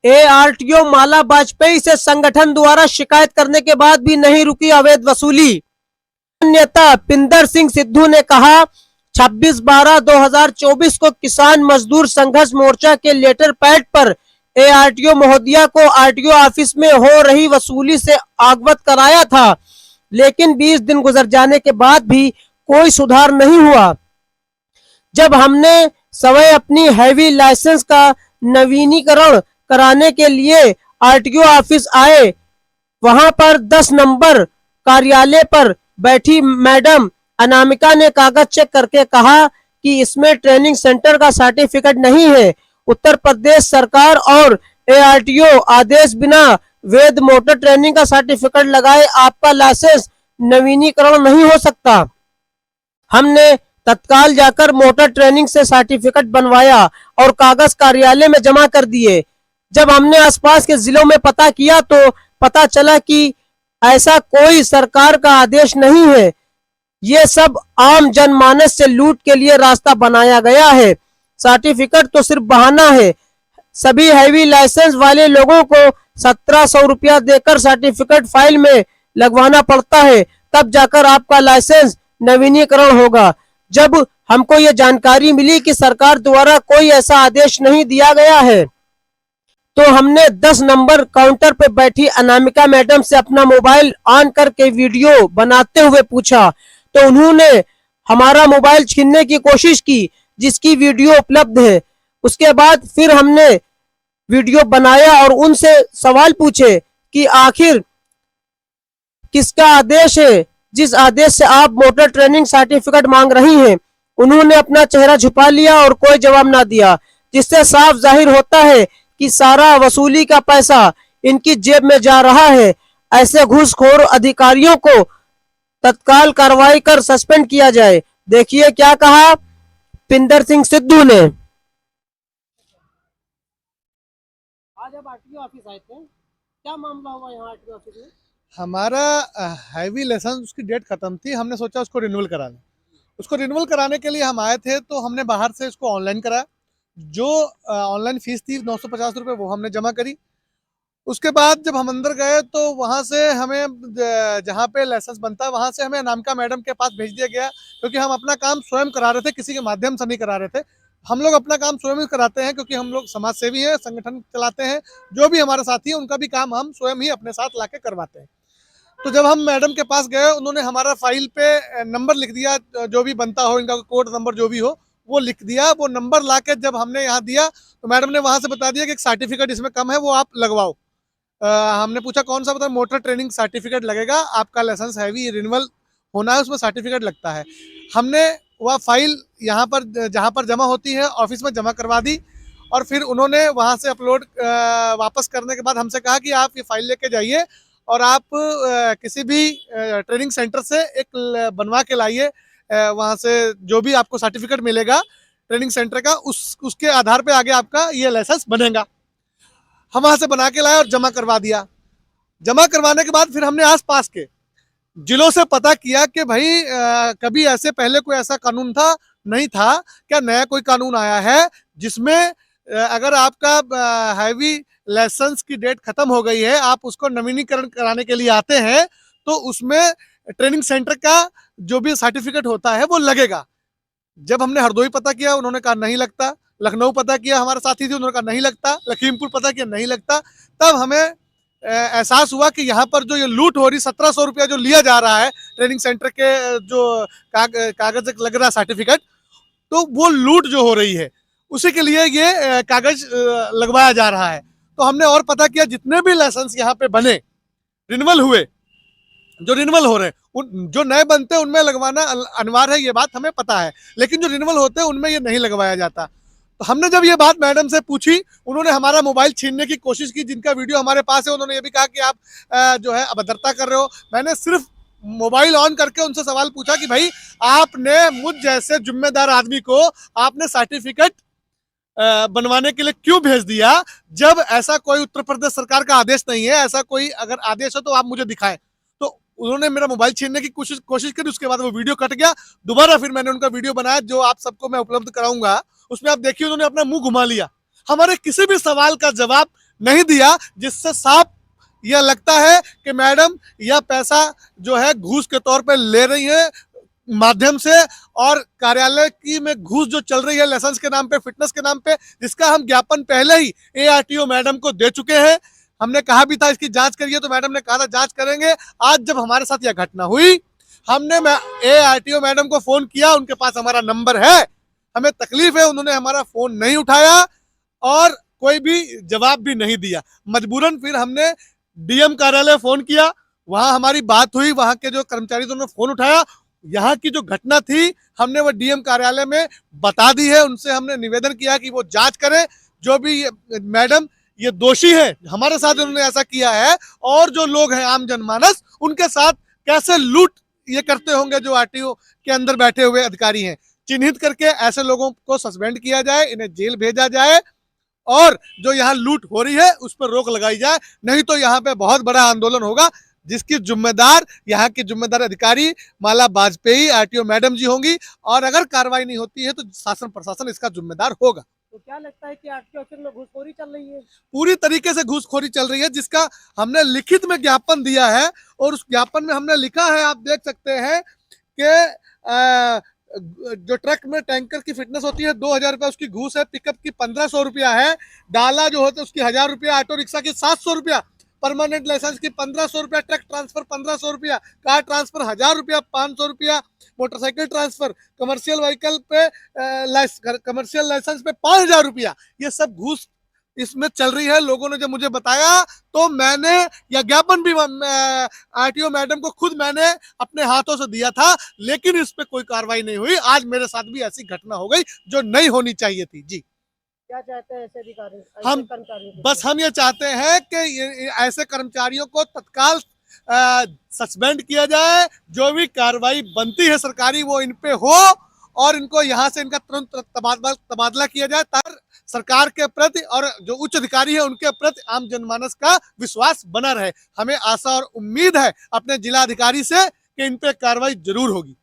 ARTO माला वाजपेयी से संगठन द्वारा शिकायत करने के बाद भी नहीं रुकी अवैध वसूली। नेता पिंदर सिंह सिद्धू ने कहा 26/12/2024 को किसान मजदूर संघर्ष मोर्चा के लेटर पैड पर एआरटीओ महोदया को आरटीओ ऑफिस में हो रही वसूली से अवगत कराया था, लेकिन 20 दिन गुजर जाने के बाद भी कोई सुधार नहीं हुआ। जब हमने सवय अपनी हैवी लाइसेंस का नवीनीकरण कराने के लिए आरटीओ ऑफिस आए, वहां पर 10 नंबर कार्यालय पर बैठी मैडम अनामिका ने कागज चेक करके कहा कि इसमें ट्रेनिंग सेंटर का सर्टिफिकेट नहीं है। उत्तर प्रदेश सरकार और एआरटीओ आदेश बिना वैध मोटर ट्रेनिंग का सर्टिफिकेट लगाए आपका लाइसेंस नवीनीकरण नहीं हो सकता। हमने तत्काल जाकर मोटर ट्रेनिंग से सर्टिफिकेट बनवाया और कागज कार्यालय में जमा कर दिए। जब हमने आसपास के जिलों में पता किया तो पता चला कि ऐसा कोई सरकार का आदेश नहीं है। ये सब आम जनमानस से लूट के लिए रास्ता बनाया गया है। सर्टिफिकेट तो सिर्फ बहाना है। सभी हैवी लाइसेंस वाले लोगों को 1700 रुपया देकर सर्टिफिकेट फाइल में लगवाना पड़ता है, तब जाकर आपका लाइसेंस नवीनीकरण होगा। जब हमको ये जानकारी मिली कि सरकार द्वारा कोई ऐसा आदेश नहीं दिया गया है, तो हमने 10 नंबर काउंटर पे बैठी अनामिका मैडम से अपना मोबाइल ऑन करके वीडियो बनाते हुए पूछा, तो उन्होंने हमारा मोबाइल छीनने की कोशिश की, जिसकी वीडियो उपलब्ध है। उसके बाद फिर हमने वीडियो बनाया और उनसे सवाल पूछे कि आखिर किसका आदेश है जिस आदेश से आप मोटर ट्रेनिंग सर्टिफिकेट मांग रही हैं। उन्होंने अपना चेहरा छुपा लिया और कोई जवाब ना दिया, जिससे साफ जाहिर होता है कि सारा वसूली का पैसा इनकी जेब में जा रहा है। ऐसे घूसखोर अधिकारियों को तत्काल कार्रवाई कर सस्पेंड किया जाए। देखिए क्या कहा पिंदर सिंह सिद्धू ने। आज आप आरटीओ ऑफिस आए थे, क्या मामला हुआ यहाँ आरटीओ ऑफिस में? हमारा हैवी लाइसेंस उसकी डेट खत्म थी, हमने सोचा उसको रिन्यूअल करा लें। उसको रिन्यूअल कराने के लिए हम आए थे, तो हमने बाहर से इसको ऑनलाइन कराया। जो ऑनलाइन फीस थी 950 रुपये, वो हमने जमा करी। उसके बाद जब हम अंदर गए तो वहाँ से हमें जहाँ पे लाइसेंस बनता है वहाँ से हमें अनामिका मैडम के पास भेज दिया गया, क्योंकि हम अपना काम स्वयं करा रहे थे, किसी के माध्यम से नहीं करा रहे थे। हम लोग अपना काम स्वयं ही कराते हैं, क्योंकि हम लोग समाज सेवी हैं, संगठन चलाते हैं। जो भी हमारे साथी हैं उनका भी काम हम स्वयं ही अपने साथ लाके करवाते हैं। तो जब हम मैडम के पास गए, उन्होंने हमारा फाइल पे नंबर लिख दिया, जो भी बनता हो, इनका कोड नंबर जो भी हो वो लिख दिया। वो नंबर लाके जब हमने यहाँ दिया तो मैडम ने वहाँ से बता दिया कि एक सर्टिफिकेट इसमें कम है, वो आप लगवाओ। हमने पूछा कौन सा, बता मोटर ट्रेनिंग सर्टिफिकेट लगेगा, आपका लाइसेंस हैवी रिन्यूअल होना है, उसमें सर्टिफिकेट लगता है। हमने वह फाइल यहाँ पर जहाँ पर जमा होती है ऑफिस में जमा करवा दी, और फिर उन्होंने वहाँ से अपलोड वापस करने के बाद हमसे कहा कि आप ये फाइल लेके जाइए और आप किसी भी ट्रेनिंग सेंटर से एक बनवा के लाइए। वहाँ से जो भी आपको सर्टिफिकेट मिलेगा ट्रेनिंग सेंटर का, उसके आधार पे आगे आपका ये लाइसेंस बनेगा। हम वहाँ से बना के लाए और जमा करवा दिया। जमा करवाने के बाद फिर हमने आसपास के जिलों से पता किया कि भाई कभी ऐसे पहले कोई ऐसा कानून था, नहीं था क्या, नया कोई कानून आया है जिसमें अगर आपका हैवी लाइसेंस की डेट खत्म हो गई है, आप उसको नवीनीकरण कराने के लिए आते हैं, तो उसमें ट्रेनिंग सेंटर का जो भी सर्टिफिकेट होता है वो लगेगा। जब हमने हरदोई पता किया, उन्होंने कहा नहीं लगता। लखनऊ पता किया, हमारे साथी थे, उन्होंने कहा नहीं लगता। लखीमपुर पता किया, नहीं लगता। तब हमें एहसास हुआ कि यहाँ पर जो ये लूट हो रही, 1700 रुपया जो लिया जा रहा है ट्रेनिंग सेंटर के जो कागज लग रहा है सर्टिफिकेट, तो वो लूट जो हो रही है उसी के लिए ये कागज लगवाया जा रहा है। तो हमने और पता किया, जितने भी लाइसेंस यहाँ पे बने, रिन्यूअल हुए, जो रिन्यूअल हो रहे हैं, जो नए बनते हैं उनमें लगवाना अनिवार्य है, ये बात हमें पता है, लेकिन जो रिन्यूअल होते हैं उनमें ये नहीं लगवाया जाता। तो हमने जब ये बात मैडम से पूछी, उन्होंने हमारा मोबाइल छीनने की कोशिश की। जिनका वीडियो हमारे पास है उन्होंने ये भी कहा कि आप जो है अभद्रता कर रहे हो। मैंने सिर्फ मोबाइल ऑन करके उनसे सवाल पूछा कि भाई आपने मुझ जैसे जिम्मेदार आदमी को आपने सर्टिफिकेट बनवाने के लिए क्यों भेज दिया, जब ऐसा कोई उत्तर प्रदेश सरकार का आदेश नहीं है। ऐसा कोई अगर आदेश है तो आप मुझे दिखाएं। तो उन्होंने मेरा मोबाइल छीनने की कोशिश करी। उसके बाद वो वीडियो कट गया। दोबारा फिर मैंने उनका वीडियो बनाया, जो आप सबको मैं उपलब्ध कराऊंगा। उसमें आप देखिए उन्होंने अपना मुंह घुमा लिया, हमारे किसी भी सवाल का जवाब नहीं दिया, जिससे साफ यह लगता है कि मैडम यह पैसा जो है घूस के तौर पे ले रही है माध्यम से, और कार्यालय की में घूस जो चल रही है लाइसेंस के नाम पे, फिटनेस के नाम पे, जिसका हम ज्ञापन पहले ही एआरटीओ मैडम को दे चुके हैं। हमने कहा भी था इसकी जांच करिए, तो मैडम ने कहा था जांच करेंगे। आज जब हमारे साथ यह घटना हुई, हमने एआरटीओ मैडम को फोन किया, उनके पास हमारा नंबर है, हमें तकलीफ है, उन्होंने हमारा फोन नहीं उठाया और कोई भी जवाब भी नहीं दिया। मजबूरन फिर हमने डीएम कार्यालय फोन किया, वहां हमारी बात हुई, वहां के जो कर्मचारी थे उन्होंने फोन उठाया, यहाँ की जो घटना थी हमने वो डीएम कार्यालय में बता दी है, उनसे हमने निवेदन किया कि वो जांच करें, जो भी मैडम ये दोषी है, हमारे साथ उन्होंने ऐसा किया है, और जो लोग हैं आम जनमानस, उनके साथ कैसे लूट ये करते होंगे जो आरटीओ के अंदर बैठे हुए अधिकारी हैं, चिन्हित करके ऐसे लोगों को सस्पेंड किया जाए, इन्हें जेल भेजा जाए, और जो यहाँ लूट हो रही है उस पर रोक लगाई जाए। नहीं तो यहाँ पे बहुत बड़ा आंदोलन होगा, जिसकी जिम्मेदार यहाँ की जिम्मेदार अधिकारी माला वाजपेयी आरटीओ मैडम जी होंगी, और अगर कार्रवाई नहीं होती है तो शासन प्रशासन इसका जिम्मेदार होगा। तो क्या लगता है कि आरटीओ ऑफिस में घूसखोरी चल रही है? पूरी तरीके से घूसखोरी चल रही है, जिसका हमने लिखित में ज्ञापन दिया है, और उस ज्ञापन में हमने लिखा है, आप देख सकते हैं कि जो ट्रक में टैंकर की फिटनेस होती है 2000 रुपया उसकी घूस है, पिकअप की 1500 रुपया है, डाला जो होता है उसकी 1000 रुपया, ऑटो रिक्शा की 700 रुपया, परमानेंट लाइसेंस की 1500 रुपया, ट्रक ट्रांसफर 1500 रुपया, कार ट्रांसफर 1000 रुपया, 500 रुपया, मोटरसाइकिल ट्रांसफर, कमर्शियल व्हीकल पे कमर्शियल लाइसेंस पे 5000 रुपया, ये सब घूस इसमें चल रही है। लोगों ने जब मुझे बताया तो मैंने यह ज्ञापन भी आरटीओ मैडम को खुद मैंने अपने हाथों से दिया था, लेकिन इस पे कोई कार्रवाई नहीं हुई। आज मेरे साथ भी ऐसी घटना हो गई जो नहीं होनी चाहिए थी। जी, क्या चाहते हैं ऐसे अधिकारी, हम बस हम ये चाहते हैं कि ऐसे कर्मचारियों को तत्काल सस्पेंड किया जाए, जो भी कार्रवाई बनती है सरकारी वो इन पे हो, और इनको यहाँ से इनका तुरंत तबादला किया जाए, ताकि सरकार के प्रति और जो उच्च अधिकारी है उनके प्रति आम जनमानस का विश्वास बना रहे। हमें आशा और उम्मीद है अपने जिला अधिकारी से कि इन पे कार्रवाई जरूर होगी।